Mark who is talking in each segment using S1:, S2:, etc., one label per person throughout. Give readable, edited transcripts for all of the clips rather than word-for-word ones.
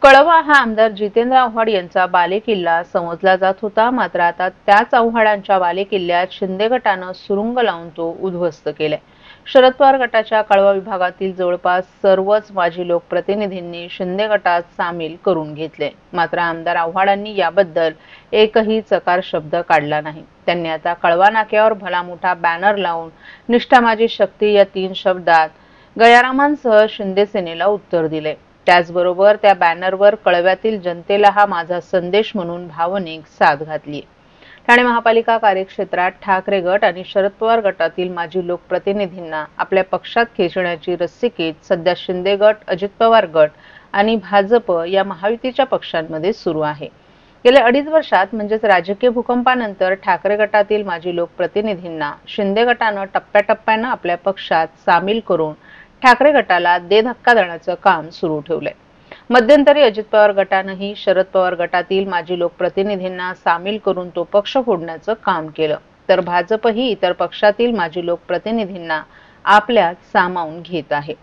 S1: कळवा हा आमदार जितेंद्र आव्हाड यांचा बालेकिल्ला समजला जात होता। मात्र आता त्याच आव्हाडांच्या बालेकिल्ल्यात शिंदे गटानं सुरुंग लावून तो उद्ध्वस्त केलाय। शरद पवार गटाच्या कळवा विभागातील जवळपास सर्वच माजी लोकप्रतिनिधींनी शिंदे गटात सामील करून घेतले। मात्र आमदार आव्हाडांनी याबद्दल एकही चकार शब्द काढला नाही। त्यांनी आता कळवा नाक्यावर भला मोठा बॅनर लावून निष्ठा माझी शक्ती या 3 शब्दात गयारामांसह शिंदे सेनेला उत्तर दिले। त्याचबरोबर त्या बॅनरवर कळव्यातील जनतेला हा माझा संदेश म्हणून भावनिक साद घातली। ठाणे महापालिका कार्यक्षेत्रात ठाकरे गट आणि शरद पवार गटातील माजी लोकप्रतिनिधींना आपल्या पक्षात खेचण्याची रस्सीखेच सध्या शिंदे गट, अजित पवार गट आणि भाजप या महायुतीच्या पक्षांमध्ये सुरू आहे। गेल्या 2.5 वर्षात म्हणजेच राजकीय भूकंपानंतर ठाकरे गटातील माजी लोकप्रतिनिधींना शिंदे गटानं टप्प्याटप्प्यानं आपल्या पक्षात सामील करून ठाकरे गटाला दे धक्का देण्याचं काम सुरू ठेवलंय। मध्यंतरी अजित पवार गटानंही शरद पवार गटातील माजी लोकप्रतिनिधींना सामील करून तो पक्ष फोडण्याचं काम केलं, तर भाजपही इतर पक्षातील माजी लोकप्रतिनिधींना आपल्यात सामावून घेत आहे।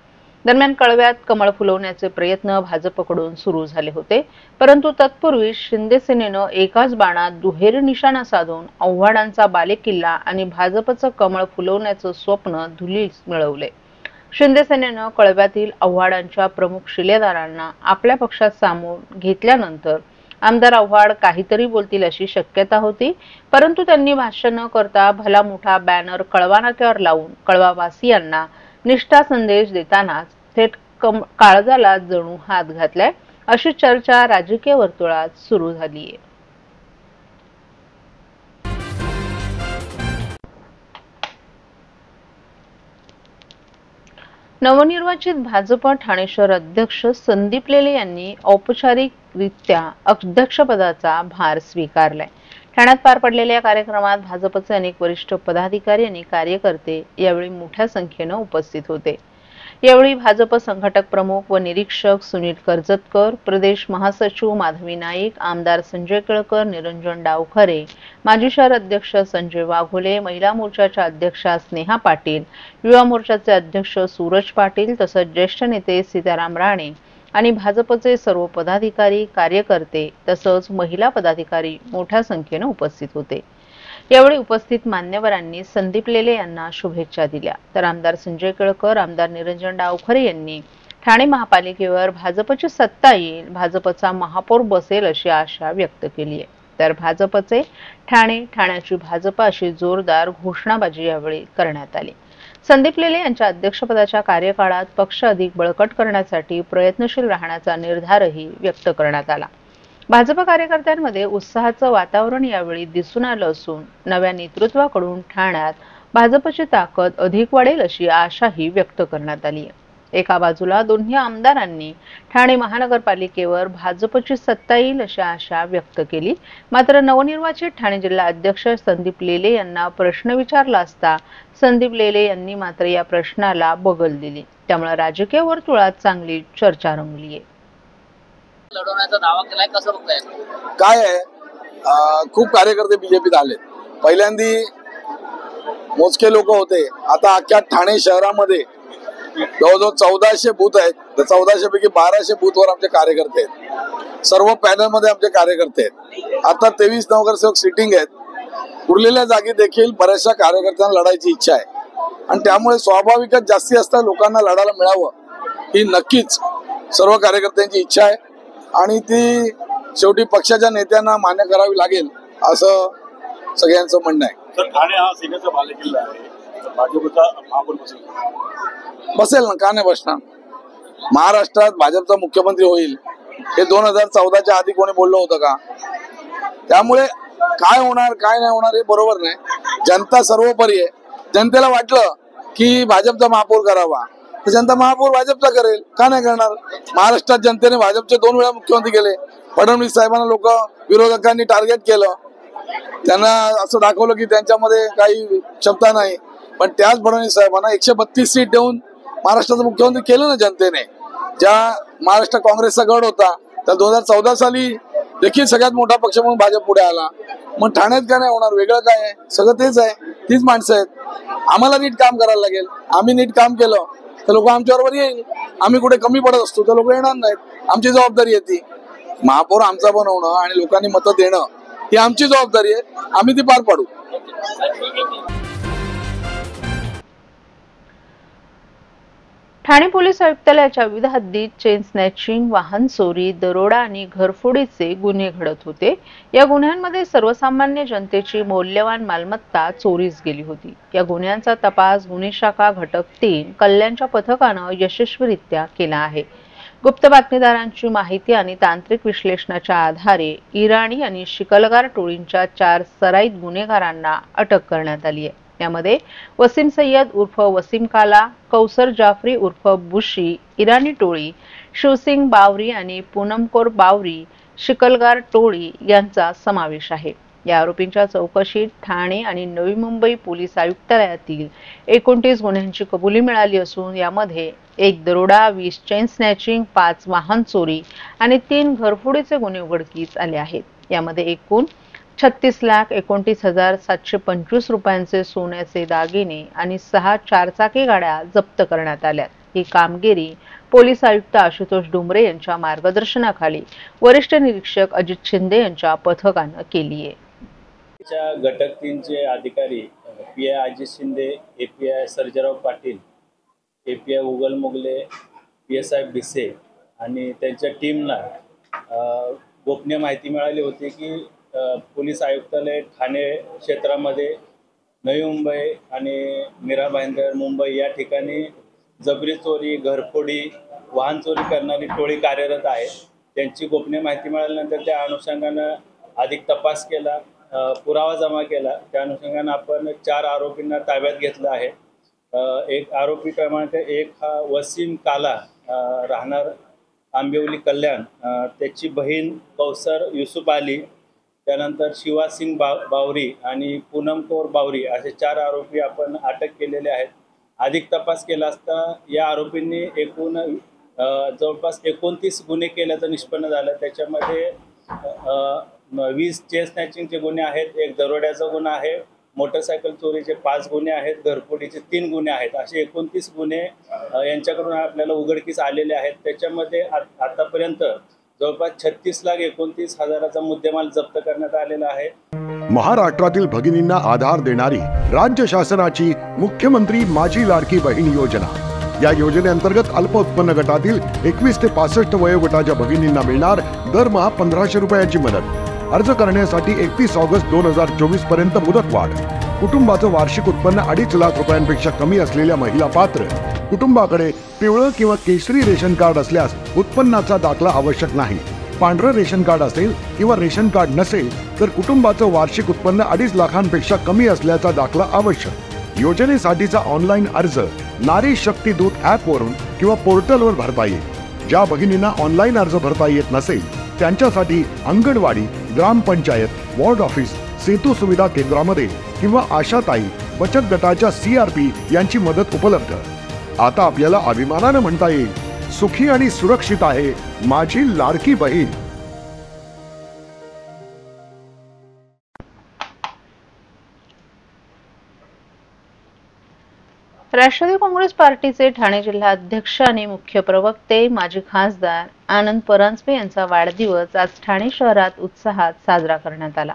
S1: दरम्यान कळव्यात कमळ फुलवण्याचे प्रयत्न भाजपकडून सुरू झाले होते, परंतु तत्पूर्वी शिंदे सेनेनं एकाच बाणात दुहेरी निशाणा साधून आव्हाडांचा बालेकिल्ला आणि भाजपचं कमळ फुलवण्याचं स्वप्न धुळीस मिळवले। शिंदे सेनेनं कळव्यातील आव्हाडांच्या प्रमुख शिलेदारांना आपल्या पक्षात सामावून घेतल्यानंतर आमदार आव्हाड काहीतरी बोलतील अशी शक्यता होती, परंतु त्यांनी भाष्य न करता भला मोठा बॅनर कळवा नाक्यावर लावून कळवावासियांना निष्ठा संदेश देतानाच थेट काळजाला जणू हात घातलाय, अशी चर्चा राजकीय वर्तुळात सुरू झाली आहे। नवनिर्वाचित भाजप ठाणे शहर अध्यक्ष संदीप लेले यांनी औपचारिकरित्या अध्यक्षपदाचा भार स्वीकारलाय। ठाण्यात पार पडलेल्या कार्यक्रमात भाजपचे अनेक वरिष्ठ पदाधिकारी आणि कार्यकर्ते यावेळी मोठ्या संख्येने उपस्थित होते। यावेळी भाजप संघटक प्रमुख व निरीक्षक सुनील कर्जतकर, प्रदेश महासचिव माधवी नाईक, आमदार संजय केळकर, निरंजन डावखरे, माजी शहर अध्यक्ष संजय वाघोले, महिला मोर्चाच्या अध्यक्षा स्नेहा पाटील, युवा मोर्चाचे अध्यक्ष सूरज पाटील तसंच ज्येष्ठ नेते सीताराम राणे आणि भाजपचे सर्व पदाधिकारी, कार्यकर्ते तसंच महिला पदाधिकारी मोठ्या संख्येने उपस्थित होते। यावेळी उपस्थित मान्यवरांनी संदीप लेले यांना शुभेच्छा दिल्या, तर आमदार संजय केळकर, आमदार निरंजन डावखरे यांनी ठाणे महापालिकेवर भाजपची सत्ता येईल, भाजपचा महापौर बसेल अशी आशा व्यक्त केली आहे। तर भाजपचे ठाण्याची भाजप अशी जोरदार घोषणाबाजी यावेळी करण्यात आली। संदीप लेले यांच्या अध्यक्षपदाच्या कार्यकाळात पक्ष अधिक बळकट करण्यासाठी प्रयत्नशील राहण्याचा निर्धारही व्यक्त करण्यात आला। भाजप कार्यकर्त्यांमध्ये उत्साहाचं वातावरण यावेळी दिसून आलं असून नव्या नेतृत्वाकडून ठाण्यात भाजपची ताकद अधिक वाढेल अशी आशाही व्यक्त करण्यात आली आहे। एका बाजूला दोन्ही आमदारांनी ठाणे महानगरपालिकेवर भाजपची सत्ता येईल अशी आशा व्यक्त केली, मात्र नवनिर्वाचित ठाणे जिल्हा अध्यक्ष संदीप लेले यांना प्रश्न विचारला असता संदीप लेले यांनी मात्र या प्रश्नाला बगल दिली, त्यामुळे राजकीय वर्तुळात चांगली चर्चा रंगली आहे।
S2: लढवण्याचा दावा केलाय, कसं बघताय?
S3: काय आहे, खूप कार्यकर्ते बीजेपीत आले। पहिल्यांदी मोजके लोक होते, आता अख्ख्या ठाणे शहरामध्ये जवळजवळ 1400 बूथ आहेत। त्या 1400 पैकी 1200 बूथवर आमचे कार्यकर्ते आहेत। सर्व पॅनल मध्ये आमचे कार्यकर्ते आहेत। आता 23 नगरसेवक सिटिंग आहेत। उरलेल्या जागी देखील बऱ्याचशा कार्यकर्त्यांना लढायची इच्छा आहे आणि त्यामुळे स्वाभाविकच जास्तीत जास्त लोकांना लढायला मिळावं ही नक्कीच सर्व कार्यकर्त्यांची इच्छा आहे आणि ती शेवटी पक्षाच्या नेत्यांना मान्य करावी लागेल असं सगळ्यांचं म्हणणं आहे।
S4: तर ठाणे हा सेनेचा बालेकिल्ला आहे, भाजपचा महापौर
S3: बसेल ना, का नाही बसणार? महाराष्ट्रात भाजपचा मुख्यमंत्री होईल हे 2014च्या आधी कोणी बोललं होतं का? त्यामुळे काय होणार काय नाही होणार हे बरोबर नाही। जनता सर्वोपरी आहे। जनतेला वाटलं की भाजपचा महापौर करावा तर जनता महापौर भाजपचा करेल, का नाही करणार? महाराष्ट्रात जनतेने भाजपचे 2 वेळा मुख्यमंत्री केले। फडणवीस साहेबांना लोक विरोधकांनी टार्गेट केलं, त्यांना असं दाखवलं की त्यांच्यामध्ये काही क्षमता नाही, पण त्याच फडणवीस साहेबांना 132 सीट देऊन महाराष्ट्राचं मुख्यमंत्री केलं ना जनतेने। ज्या महाराष्ट्र काँग्रेसचा गड होता त्या 2014 साली देखील सगळ्यात मोठा पक्ष म्हणून भाजप पुढे आला। मग ठाण्यात काय नाही होणार? वेगळं काय आहे? सगळं तेच आहे, तीच माणसं आहेत। आम्हाला नीट काम करायला लागेल। आम्ही नीट काम केलं तर लोक आमच्याबरोबर येईल। आम्ही कुठे कमी पडत असतो तर लोक येणार नाहीत। आमची जबाबदारी आहे ती. महापौर आमचा बनवणं आणि लोकांनी मतं देणं ही आमची जबाबदारी आहे, आम्ही ती पार पाडू.
S1: ठाणे पोलीस आयुक्तालयाच्या विविध हद्दीत चेन स्नॅचिंग, वाहन चोरी, दरोडा आणि घरफोडीचे गुन्हे घडत होते. या गुन्ह्यांमध्ये सर्वसामान्य जनतेची मौल्यवान मालमत्ता चोरीस गेली होती. या गुन्ह्यांचा तपास गुन्हे शाखा घटक 3 कल्याणच्या पथकानं यशस्वीरित्या केला आहे. गुप्त बातमीदारांची माहिती आणि तांत्रिक विश्लेषणाच्या आधारे इराणी आणि शिकलगार टोळींच्या 4 सराईत गुन्हेगारांना अटक करण्यात आली आहे. यामध्ये वसीम सय्यद उर्फ वसीम काला, कौसर जाफरी उर्फ बुशी इराणी टोळी, शिवसिंग बावरी आणि पूनमकोर बावरी शिकलगार टोळी यांचा समावेश आहे. या आरोपींच्या चौकशीत ठाणे आणि नवी मुंबई पोलीस आयुक्तालयातील 29 गुन्ह्यांची कबुली मिळाली असून यामध्ये 1 दरोडा, 20 चेन स्नॅचिंग, 5 वाहन चोरी आणि 3 घरफोडीचे गुन्हे उघडकीस आले आहेत. यामध्ये एकूण 36,29,725 रुपयांचे सोन्याचे दागिने आणि 6 चारचाकी गाड्या जप्त करण्यात आल्या. ही कामगिरी पोलीस आयुक्त आशुतोष डुमरे यांच्या मार्गदर्शनाखाली वरिष्ठ निरीक्षक अजित शिंदे यांच्या पथकानं केली आहे.
S5: घटक 3चे अधिकारी PI Ajit Shinde, API Sarjerao Patil, API उगल मोगले, PSI भिसे आणि त्यांच्या टीमला गोपनीय माहिती मिळाली होती की पोलीस आयुक्तालय ठाणे क्षेत्रामध्ये नवी मुंबई आणि मीरा भाईंदर मुंबई या ठिकाणी जबरी चोरी, घरफोडी, वाहन चोरी करणारी टोळी कार्यरत आहे. त्यांची गोपनीय माहिती मिळाल्यानंतर त्या अनुषंगानं अधिक तपास केला, पुरावा जमा केला. त्या अनुषंगानं आपण 4 आरोपींना ताब्यात घेतलं आहे. एक आरोपी क्रमांक 1 हा वसीम काला, राहणार आंबिवली कल्याण, त्याची बहीण कौसर युसुफ अली, त्यानंतर शिवा सिंग बावरी आणि पूनम कौर बावरी असे 4 आरोपी आपण अटक केलेले आहेत. अधिक तपास केला असता या आरोपींनी एकूण जवळपास 29 गुन्हे केल्याचं निष्पन्न झालं. त्याच्यामध्ये 20 चेन स्नॅचिंगचे गुन्हे आहेत, 1 दरोड्याचा गुन्हा आहे, मोटरसायकल चोरीचे 5 गुन्हे आहेत, घरफोडीचे 3 गुन्हे आहेत. असे 29 गुन्हे यांच्याकडून आपल्याला उघडकीस आलेले आहेत. त्याच्यामध्ये आतापर्यंत जवळपास 36,29,000चा मुद्देमाल जप्त करण्यात आलेला आहे.
S6: महाराष्ट्रातील भगिनींना आधार देणारी राज्य शासनाची मुख्यमंत्री माझी लाडकी बहीण योजना. या योजनेअंतर्गत अल्प उत्पन्न गटातील 21 ते 65 वयोगटाच्या भगिनींना मिळणार दरमहा 1,500 रुपयांची मदत. अर्ज करण्यासाठी 31 ऑगस्ट 2024 पर्यंत मुदतवाढ. कुटुंबाचं वार्षिक उत्पन्न 2.5 लाख रुपयांपेक्षा कमी असलेल्या महिला पात्र. कुटुंबाकडे पिवळं किंवा केशरी रेशन कार्ड असल्यास उत्पन्नाचा दाखला आवश्यक नाही. पांढरं रेशन कार्ड असेल किंवा रेशन कार्ड नसेल तर कुटुंबाचं वार्षिक उत्पन्न 2.5 लाखांपेक्षा कमी असल्याचा दाखला आवश्यक. योजनेसाठीचा ऑनलाईन अर्ज नारी शक्ती दूत ॲपवरून किंवा पोर्टलवर भरता येईल. ज्या भगिनींना ऑनलाईन अर्ज भरता येत नसेल त्यांच्यासाठी अंगणवाडी, ग्रामपंचायत, वॉर्ड ऑफिस, सेतू सुविधा केंद्रामध्ये किंवा आशाताई बचत गटाच्या CRP यांची मदत उपलब्ध. आता आपल्याला अभिमानानं म्हणता येईल, सुखी आणि सुरक्षित आहे माझी लाडकी बहीण.
S1: राष्ट्रवादी काँग्रेस पार्टीचे ठाणे जिल्हा अध्यक्ष आणि मुख्य प्रवक्ते माजी खासदार आनंद परांजपे यांचा वाढदिवस आज ठाणे शहरात उत्साहात साजरा करण्यात आला.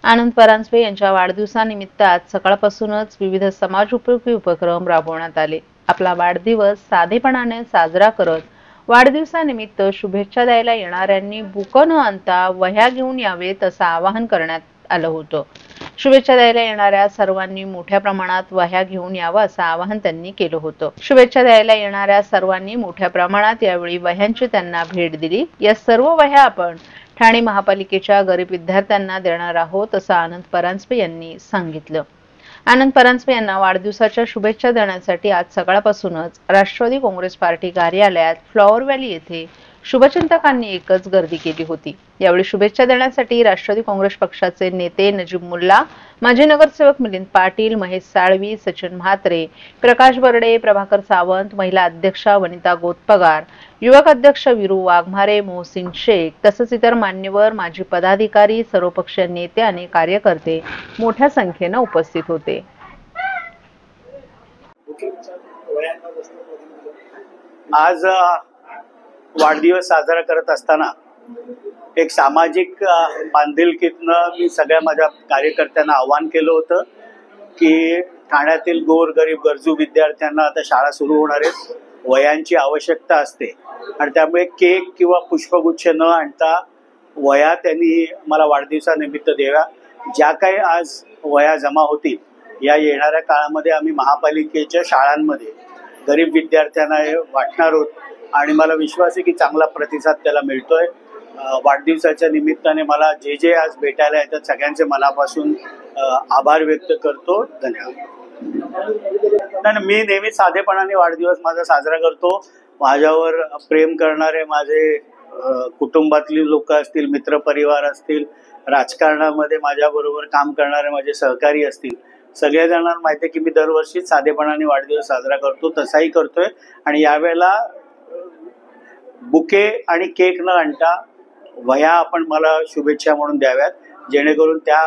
S1: आनंद परांजपे यांच्या वाढदिवसानिमित्त आज सकाळपासूनच विविध समाजोपयोगी उपक्रम राबवण्यात आले. आपला वाढदिवस साधेपणाने साजरा करत वाढदिवसानिमित्त शुभेच्छा द्यायला येणाऱ्यांनी बुकं न आणता वह्या घेऊन यावेत असं आवाहन करण्यात आलं होतं. शुभेच्छा द्यायला येणाऱ्या सर्वांनी मोठ्या प्रमाणात वह्या घेऊन यावं असं आवाहन त्यांनी केलं होतं. शुभेच्छा द्यायला येणाऱ्या सर्वांनी मोठ्या प्रमाणात यावेळी वह्यांची त्यांना भेट दिली. या सर्व वह्या आपण ठाणे महापालिकेच्या गरीब विद्यार्थ्यांना देणार आहोत असं आनंद परांजपे यांनी सांगितलं. आनंद परांजपे यांना वाढदिवसाच्या शुभेच्छा देण्यासाठी आज सकाळपासूनच राष्ट्रवादी काँग्रेस पार्टी कार्यालयात फ्लॉवर व्हॅली येथे शुभचिंतकांनी एकच गर्दी केली होती. यावेळी शुभेच्छा देण्यासाठी राष्ट्रवादी काँग्रेस पक्षाचे नेते नजीब मुल्ला, माजी नगरसेवक मिलिंद पाटील, महेश साळवी, सचिन म्हात्रे, प्रकाश बर्डे, प्रभाकर सावंत, महिला अध्यक्षा वनिता गोतपगार, युवक अध्यक्ष विरू वाघमारे, मोहसिन शेख तसंच इतर मान्यवर, माजी पदाधिकारी, सर्वपक्षीय नेते आणि कार्यकर्ते मोठ्या संख्येने उपस्थित होते.
S7: आज वाढदिवस साजरा करत असताना एक सामाजिक बांधिलकीतनं मी सगळ्या माझ्या कार्यकर्त्यांना आवाहन केलं होतं की ठाण्यातील गोरगरीब गरजू विद्यार्थ्यांना आता शाळा सुरू होणार आहेत, वयांची आवश्यकता असते आणि त्यामुळे केक किंवा पुष्पगुच्छ न आणता वया त्यांनी मला वाढदिवसानिमित्त द्याव्या. ज्या काही आज वया जमा होतील या येणाऱ्या काळामध्ये आम्ही महापालिकेच्या शाळांमध्ये गरीब विद्यार्थ्यांना हे वाटणार आहोत आणि मला विश्वास आहे की चांगला प्रतिसाद त्याला मिळतोय. वाढदिवसाच्या निमित्ताने मला जे जे आज भेटायला येतात सगळ्यांचे मनापासून आभार व्यक्त करतो. धन्यवाद. नाही, मी नेहमी साधेपणाने वाढदिवस माझा साजरा करतो. माझ्यावर प्रेम करणारे माझे कुटुंबातली लोक असतील, मित्रपरिवार असतील, राजकारणामध्ये माझ्याबरोबर काम करणारे माझे सहकारी असतील, सगळ्या जणांना माहिती आहे की मी दरवर्षी साधेपणाने वाढदिवस साजरा करतो. तसाही करतोय आणि यावेळेला बुके आणि केक न आणता वह्या आपण मला शुभेच्छा म्हणून द्याव्यात, जेणेकरून त्या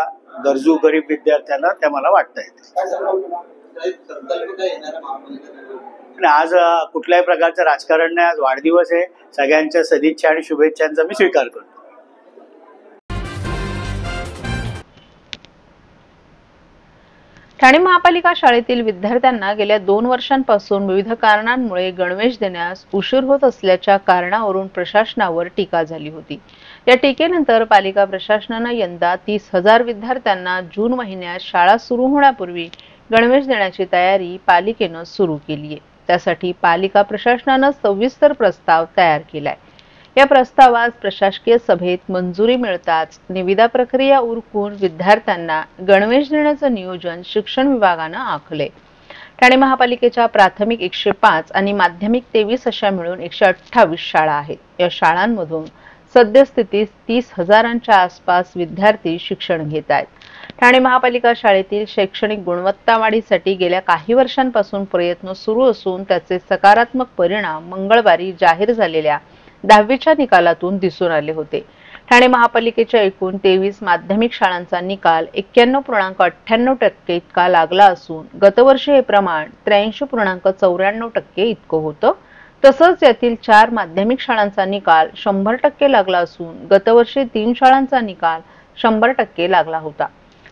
S7: गरजू गरीब विद्यार्थ्यांना त्या मला वाटता येते. आज कुठल्याही प्रकारचं राजकारण नाही, आज वाढदिवस आहे. सगळ्यांच्या सदिच्छा आणि शुभेच्छांचा मी स्वीकार करतो.
S1: ठाणे महापालिका शाळेतील विद्यार्थ्यांना गेल्या 2 वर्षांपासून विविध कारणांमुळे गणवेश देण्यास उशीर होत असल्याच्या कारणावरून प्रशासनावर टीका झाली होती. या टीकेनंतर पालिका प्रशासनानं यंदा 30,000 विद्यार्थ्यांना जून महिन्यात शाळा सुरू होण्यापूर्वी गणवेश देण्याची तयारी पालिकेनं सुरू केली आहे. त्यासाठी पालिका प्रशासनानं सविस्तर प्रस्ताव तयार केलाय. या प्रस्तावास प्रशासकीय सभेत मंजुरी मिळताच निविदा प्रक्रिया उरकून विद्यार्थ्यांना गणवेश देण्याचं नियोजन शिक्षण विभागानं आखले. ठाणे महापालिकेच्या प्राथमिक 105 आणि माध्यमिक 23 अशा मिळून 128 शाळा आहेत. या शाळांमधून सद्यस्थितीत 30,000च्या आसपास विद्यार्थी शिक्षण घेत आहेत. ठाणे महापालिका शाळेतील शैक्षणिक गुणवत्ता वाढीसाठी गेल्या काही वर्षांपासून प्रयत्न सुरू असून त्याचे सकारात्मक परिणाम मंगळवारी जाहीर झालेल्या 10वीच्या निकालातून दिसून आले होते. ठाणे महापालिकेच्या एकूण 23 माध्यमिक शाळांचा निकाल 91.98% इतका लागला असून गतवर्षी हे प्रमाण 83.94% इतकं होतं. तसंच यातील 4 माध्यमिक शाळांचा निकाल 100% लागला असून गतवर्षी 3 शाळांचा निकाल 100% लागला होता.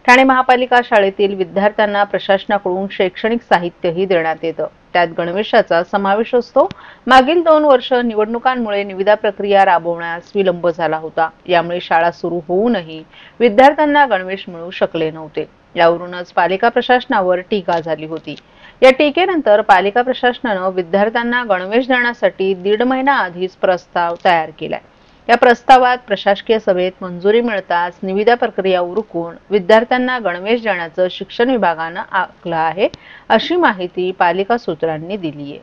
S1: ठाणे महापालिका शाळेतील विद्यार्थ्यांना प्रशासनाकडून शैक्षणिक साहित्यही देण्यात येतं. त्यात गणवेशाचा समावेश असतो. मागील 2 वर्ष निवडणुकांमुळे निविदा प्रक्रिया राबवण्यास विलंब झाला होता. यामुळे शाळा सुरू होऊनही विद्यार्थ्यांना गणवेश मिळू शकले नव्हते. यावरूनच पालिका प्रशासनावर टीका झाली होती. या टीकेनंतर पालिका प्रशासनानं विद्यार्थ्यांना गणवेश देण्यासाठी 1.5 महिना आधीच प्रस्ताव तयार केलाय. या प्रस्तावात प्रशासकीय सभेत मंजुरी मिळताच निविदा प्रक्रिया उरकून विद्यार्थ्यांना गणवेश देण्याचं शिक्षण विभागानं आखलं आहे, अशी माहिती पालिका सूत्रांनी दिली आहे.